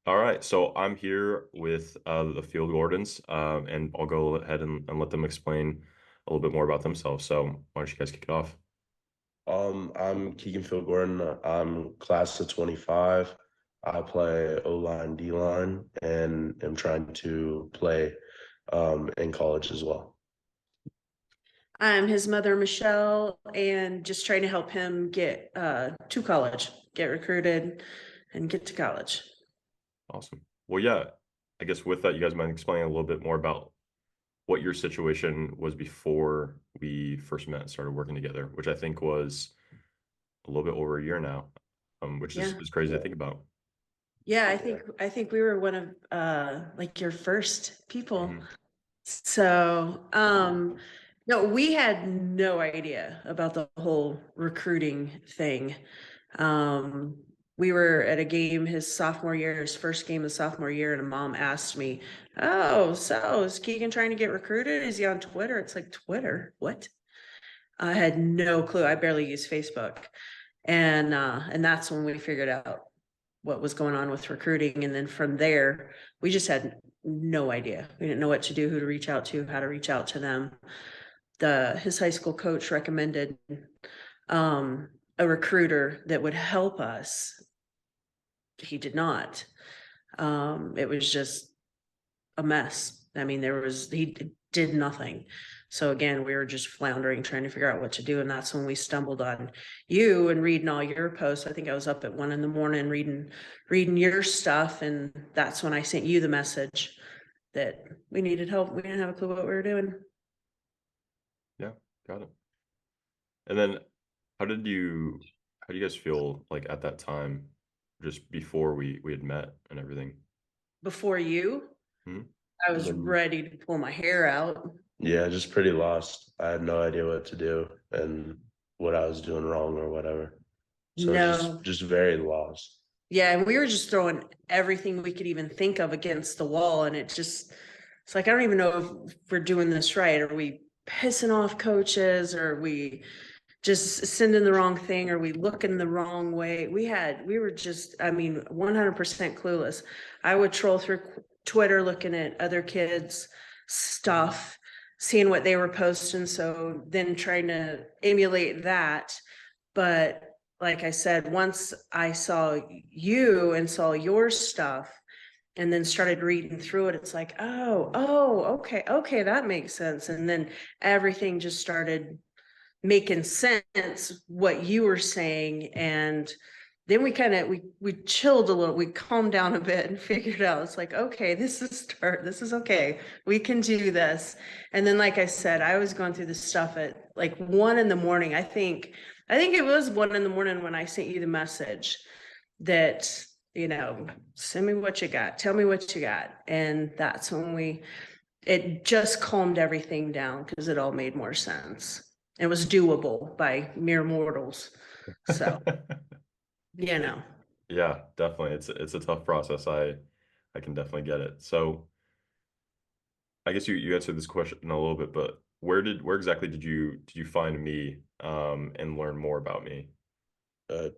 All right, so I'm here with the field wardens, and I'll go ahead and let them explain a little bit more about themselves. So why don't you guys kick it off? I'm Keegan Phil Gordon. I'm class of 25. I play O-line, D-line, and am trying to play in college as well. I'm his mother, Michelle, and just trying to help him get to college, get recruited, and get to college. Awesome. Well, yeah, I guess with that, you guys might explain a little bit more about what your situation was before we first met and started working together, which I think was a little bit over a year now, which is, Yeah. is crazy to Yeah. think about. Yeah, I think we were one of like your first people. Hmm. So, no, we had no idea about the whole recruiting thing. We were at a game his sophomore year, his first game of sophomore year, and a mom asked me, "Oh, so is Keegan trying to get recruited? Is he on Twitter?" It's like, Twitter? What? I had no clue. I barely use Facebook. And that's when we figured out what was going on with recruiting. And then from there, we just had no idea. We didn't know what to do, who to reach out to, how to reach out to them. His high school coach recommended a recruiter that would help us. He did not. It was just a mess. I mean, he did nothing. So again, we were just floundering, trying to figure out what to do. And that's when we stumbled on you and reading all your posts. I think I was up at 1 a.m. reading your stuff. And that's when I sent you the message that we needed help. We didn't have a clue what we were doing. Yeah, got it. And then how did you how do you guys feel like at that time, just before we had met and everything? Before you, Hmm. I was ready to pull my hair out. Yeah, just pretty lost. I had no idea what to do and what I was doing wrong or whatever. So just No. just very lost. Yeah, and we were just throwing everything we could even think of against the wall. And it's like, I don't even know if we're doing this right. Are we pissing off coaches? Or are we just sending the wrong thing? Are we looking the wrong way? We were just, I mean, 100% clueless. I would troll through Twitter looking at other kids' stuff, seeing what they were posting. So then trying to emulate that. But like I said, once I saw you and saw your stuff and then started reading through it, it's like, okay, that makes sense. And then everything just started making sense what you were saying. And then we chilled a little, we calmed down a bit and figured out it's like, okay, this is okay, we can do this. And then like I said, I was going through this stuff at like 1 in the morning. I think it was 1 in the morning when I sent you the message that, send me what you got, tell me what you got. And that's when it just calmed everything down because it all made more sense. It was doable by mere mortals. So, you know, Yeah, definitely. It's a tough process. I can definitely get it. So I guess you answered this question a little bit, but where exactly did you find me and learn more about me?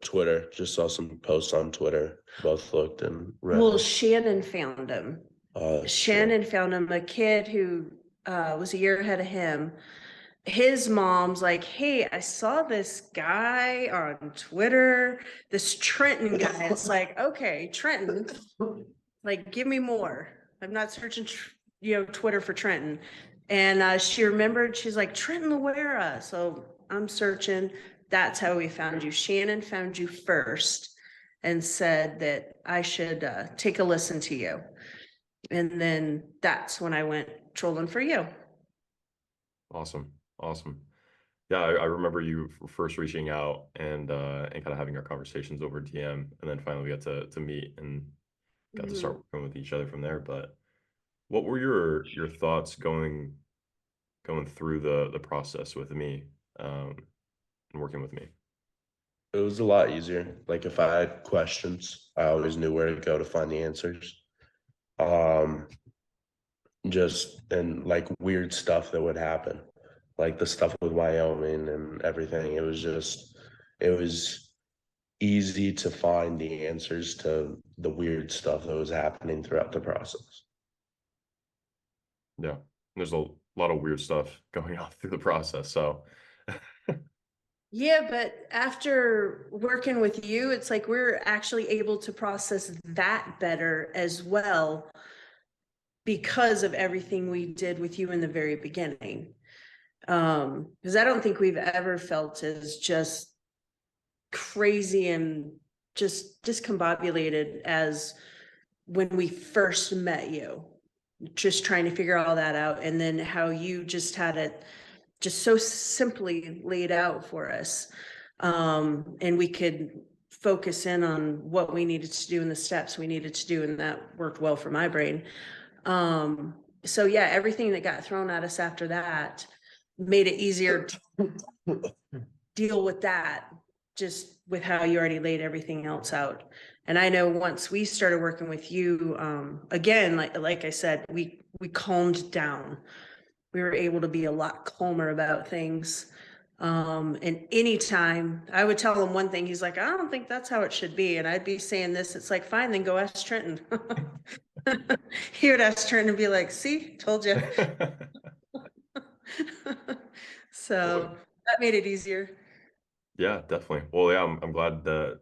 Twitter, just saw some posts on Twitter. Both looked and read. well, Shannon found him. That's true. Shannon found him, a kid who was a year ahead of him. His mom's like, hey, I saw this guy on Twitter, this Trenton guy. It's like, okay, Trenton, like, give me more. I'm not searching, Twitter for Trenton. And she remembered, she's like, Trenton Loera. So I'm searching. That's how we found you. Shannon found you first and said that I should take a listen to you. And then that's when I went trolling for you. Awesome. Awesome. Yeah, I remember you first reaching out and kind of having our conversations over DM, and then finally we got to meet and got to start Mhm. working with each other from there. But what were your thoughts going through the process with me and working with me? It was a lot easier. Like if I had questions, I always knew where to go to find the answers. Um, just and like weird stuff that would happen, like the stuff with Wyoming and everything. It was easy to find the answers to the weird stuff that was happening throughout the process. Yeah. There's a lot of weird stuff going on through the process. So Yeah, but after working with you, it's like we're actually able to process that better as well because of everything we did with you in the very beginning. Because I don't think we've ever felt as just crazy and just discombobulated as when we first met you, just trying to figure all that out, and then how you just had it just so simply laid out for us. And we could focus in on what we needed to do and the steps we needed to do, and that worked well for my brain. So yeah, everything that got thrown at us after that made it easier to deal with that, just with how you already laid everything else out. And I know once we started working with you, again, like I said, we calmed down. We were able to be a lot calmer about things. And anytime I would tell him one thing, he's like, I don't think that's how it should be. And I'd be saying this, it's like, fine, then go ask Trenton. He would ask Trenton and be like, see, told you. So that made it easier. yeah, definitely. Well, yeah, I'm glad that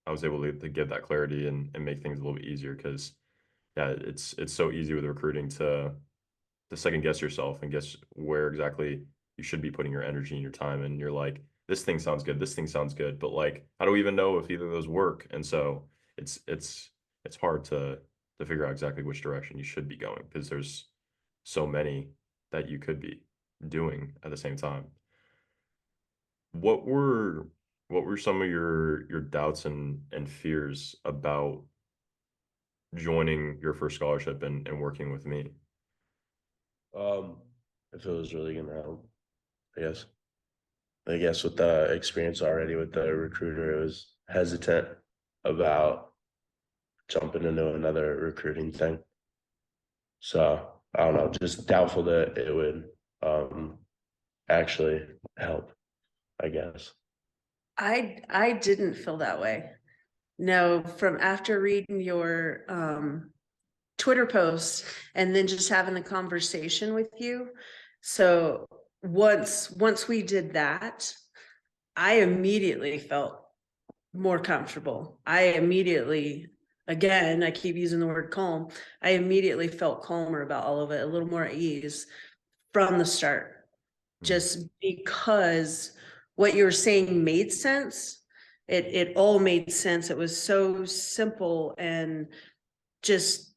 I was able to give that clarity and make things a little bit easier because yeah, it's so easy with recruiting to second guess yourself and guess where exactly you should be putting your energy and your time. And you're like, this thing sounds good, this thing sounds good, but like, how do we even know if either of those work? And so it's hard to figure out exactly which direction you should be going because there's so many that you could be doing at the same time. What were what were some of your doubts and fears about joining your first scholarship and working with me? Um, if it was really gonna help, I guess. I guess with the experience already with the recruiter, I was hesitant about jumping into another recruiting thing. So I don't know, just doubtful that it would actually help, I guess. I didn't feel that way. No, from after reading your Twitter posts and then just having the conversation with you. So once we did that, I immediately felt more comfortable. I immediately, again, I keep using the word calm. I immediately felt calmer about all of it, a little more at ease from the start, just because what you were saying made sense. It all made sense. It was so simple and just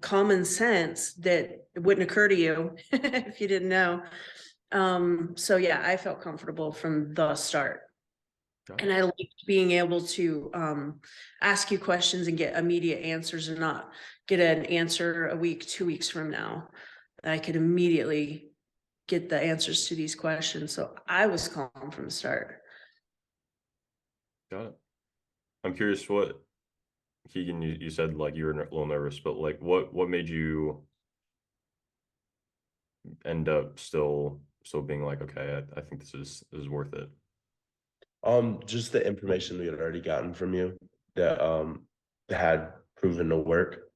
common sense that it wouldn't occur to you if you didn't know. So yeah, I felt comfortable from the start. And I liked being able to ask you questions and get immediate answers and not get an answer a week, 2 weeks from now. I could immediately get the answers to these questions. So I was calm from the start. Got it. I'm curious what Keegan, you said like you were a little nervous, but like what made you end up still being like, okay, I think this is worth it. Just the information we had already gotten from you that had proven to work.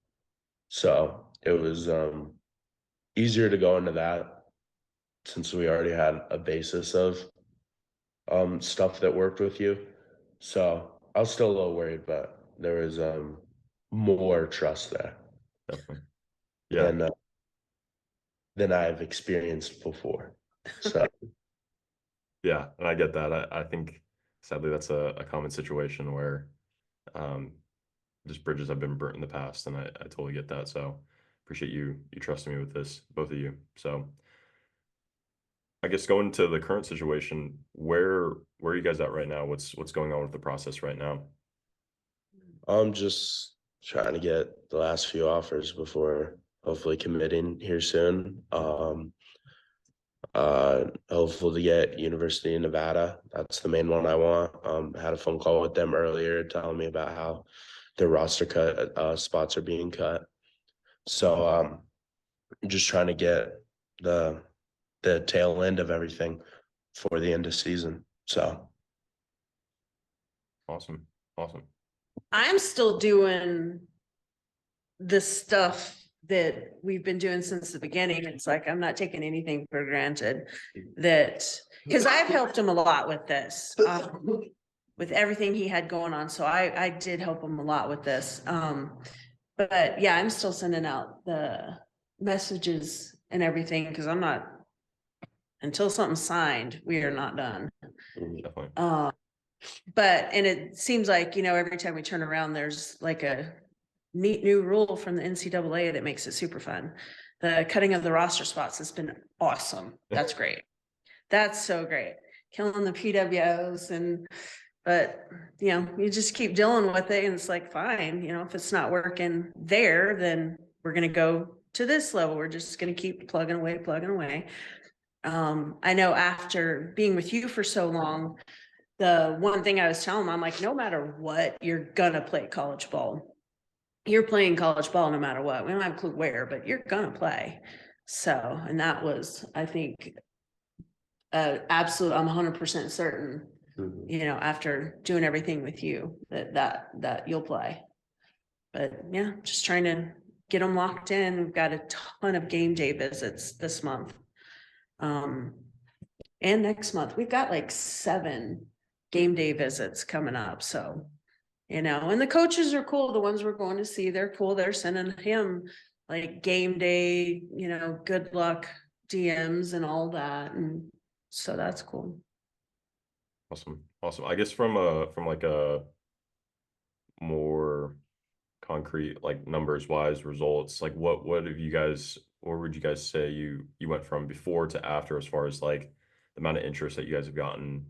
So it was easier to go into that since we already had a basis of stuff that worked with you. So I was still a little worried, but there was more trust there Definitely. Yeah. than than I've experienced before. So Yeah. And I get that. I think sadly that's a common situation where um just bridges have been burnt in the past and I totally get that. So appreciate you trusting me with this, both of you. So I guess going to the current situation, where are you guys at right now? What's going on with the process right now? I'm just trying to get the last few offers before hopefully committing here soon. Hopeful to get University of Nevada. That's the main one I want. Had a phone call with them earlier telling me about how their roster cut spots are being cut. So I'm just trying to get the the tail end of everything for the end of season. So Awesome. Awesome. I'm still doing the stuff that we've been doing since the beginning. It's like, I'm not taking anything for granted that, because I've helped him a lot with this, with everything he had going on. So I did help him a lot with this. But yeah, I'm still sending out the messages and everything because I'm not, until something's signed, we are not done. Definitely. But, and it seems like, you know, every time we turn around, there's like a neat new rule from the NCAA that makes it super fun. The cutting of the roster spots has been awesome. That's great. That's so great. Killing the PWOs but you know, you just keep dealing with it and it's like, fine, you know, if it's not working there, then we're going to go to this level. We're just going to keep plugging away, plugging away. I know after being with you for so long, the one thing I was telling them, I'm like, no matter what, you're gonna play college ball. You're playing college ball no matter what. We don't have a clue where, but you're gonna play. So, and that was, I think, absolute, I'm 100% certain, you know, after doing everything with you, that you'll play. But yeah, just trying to get them locked in. We've got a ton of game day visits this month. And next month, we've got like 7 game day visits coming up. So, you know, and the coaches are cool. The ones we're going to see, they're cool. They're sending him like game day, you know, good luck DMs and all that. And so that's cool. Awesome. Awesome. I guess from like a more concrete, like numbers wise results, like what have you guys, what would you guys say you went from before to after as far as like the amount of interest that you guys have gotten,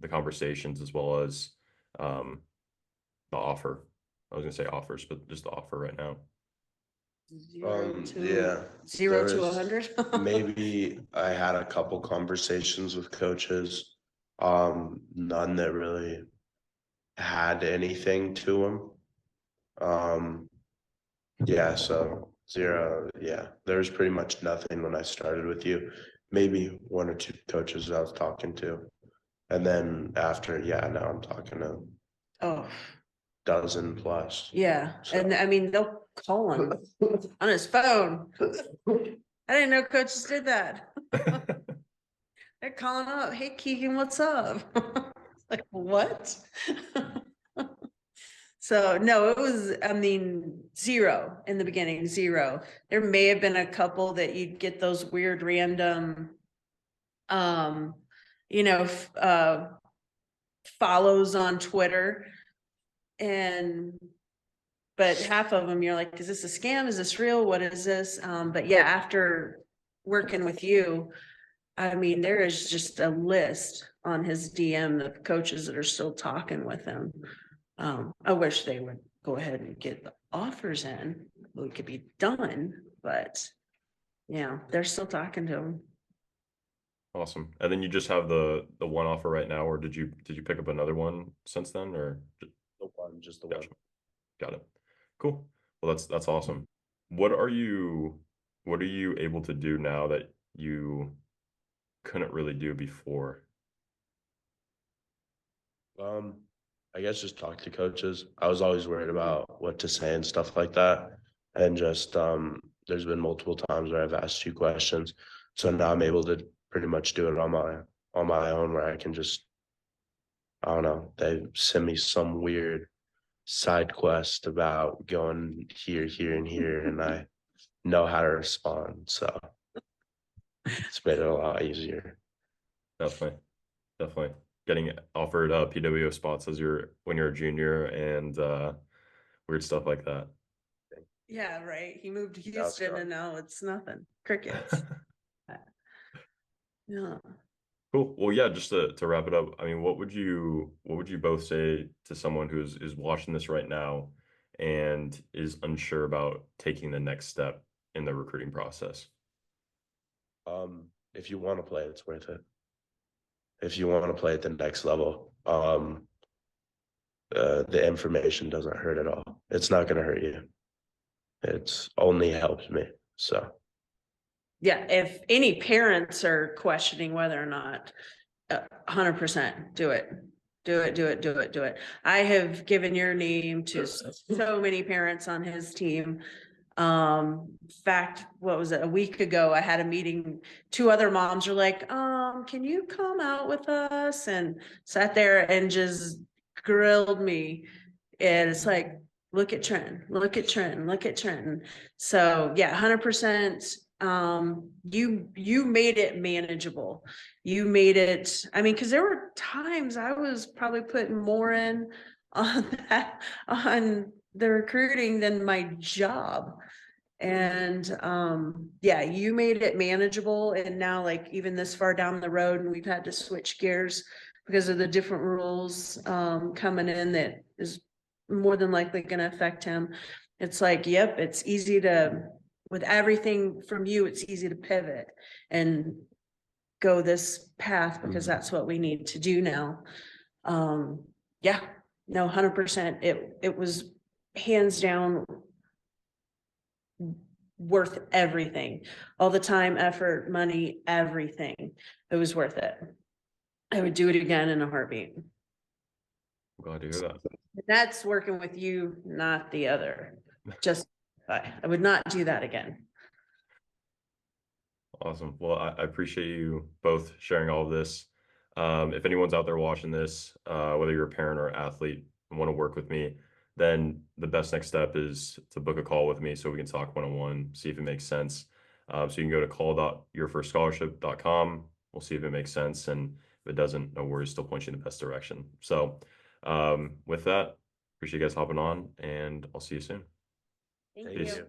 the conversations as well as the offer. I was gonna say offers, but just the offer right now. Yeah, 0 to 100. maybe I had a couple conversations with coaches, none that really had anything to them. Yeah, so 0, yeah, there's pretty much nothing when I started with you. Maybe 1 or 2 coaches I was talking to. And then after, yeah, now I'm talking to Oh, dozen plus. yeah. So. And I mean, they'll call him on his phone. I didn't know coaches did that. They're calling up, hey Keegan, what's up? Like, what? So no, it was, I mean, 0 in the beginning, 0. There may have been a couple that you'd get those weird random, you know, follows on Twitter. But half of them, you're like, is this a scam? Is this real? What is this? But yeah, after working with you, I mean, there is just a list on his DM of coaches that are still talking with him. I wish they would go ahead and get the offers in. We could be done, but yeah, they're still talking to him. Awesome. And then you just have the one offer right now, or did you pick up another one since then, or Just the one. Gotcha. Got it. Cool. Well, that's awesome. What are you able to do now that you couldn't really do before? I guess just talk to coaches. I was always worried about what to say and stuff like that. And just there's been multiple times where I've asked you questions. So now I'm able to pretty much do it on my own where I can just, I don't know, they send me some weird side quest about going here, here, and here, and I know how to respond. So it's made it a lot easier. Definitely. Definitely. Getting offered PWO spots as when you're a junior and weird stuff like that. Yeah, right. He moved to Houston and now it's nothing. Crickets. Yeah. Cool. Well, yeah, just to wrap it up, I mean, what would you both say to someone is watching this right now and is unsure about taking the next step in the recruiting process? If you want to play, it's worth it. If you want to play at the next level, the information doesn't hurt at all. It's not going to hurt you. It's only helped me. So Yeah, if any parents are questioning whether or not, 100% do it. Do it, do it, do it, do it. I have given your name to so many parents on his team. Fact, what was it? A week ago, I had a meeting. 2 other moms were like, can you come out with us? And sat there and just grilled me. And it's like, look at Trenton, look at Trenton, look at Trenton. So yeah, 100%. You made it manageable. You made it, I mean, because there were times I was probably putting more in on that, on the recruiting than my job. And yeah, you made it manageable. And now, like, even this far down the road, and we've had to switch gears because of the different rules coming in that is more than likely going to affect him. It's like, yep, it's easy to, with everything from you, it's easy to pivot and go this path because that's what we need to do now. Yeah, no, 100%. It was hands down worth everything. All the time, effort, money, everything. It was worth it. I would do it again in a heartbeat. I'm glad to hear that. That's working with you, not the other. Just, I would not do that again. Awesome. Well, I appreciate you both sharing all of this. If anyone's out there watching this, whether you're a parent or athlete and want to work with me, then the best next step is to book a call with me so we can talk one-on-one, see if it makes sense. So you can go to call.yourfirstscholarship.com. We'll see if it makes sense. And if it doesn't, no worries, still point you in the best direction. So with that, appreciate you guys hopping on, and I'll see you soon. Thank Thank you. Peace. you.